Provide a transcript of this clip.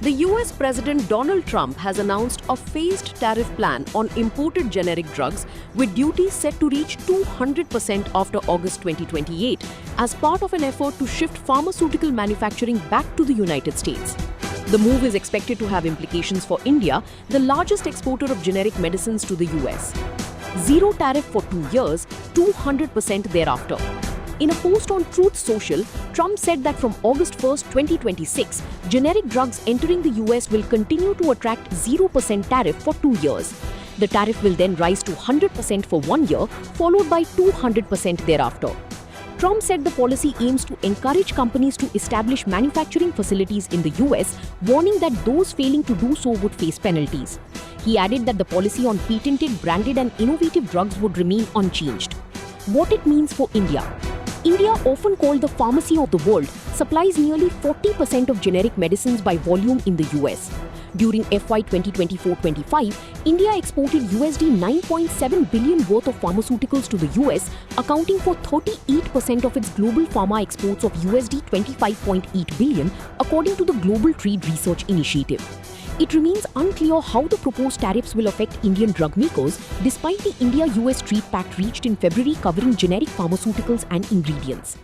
The US President Donald Trump has announced a phased tariff plan on imported generic drugs with duties set to reach 200% after August 2028 as part of an effort to shift pharmaceutical manufacturing back to the United States. The move is expected to have implications for India, the largest exporter of generic medicines to the US. Zero tariff for 2 years, 200% thereafter. In a post on Truth Social, Trump said that from August 1, 2026, generic drugs entering the US will continue to attract 0% tariff for 2 years. The tariff will then rise to 100% for 1 year, followed by 200% thereafter. Trump said the policy aims to encourage companies to establish manufacturing facilities in the US, warning that those failing to do so would face penalties. He added that the policy on patented, branded and innovative drugs would remain unchanged. What it means for India. India, often called the pharmacy of the world, supplies nearly 40% of generic medicines by volume in the US. During FY 2024-25, India exported USD 9.7 billion worth of pharmaceuticals to the US, accounting for 38% of its global pharma exports of USD 25.8 billion, according to the Global Trade Research Initiative. It remains unclear how the proposed tariffs will affect Indian drug makers, despite the India-US Trade Pact reached in February covering generic pharmaceuticals and ingredients.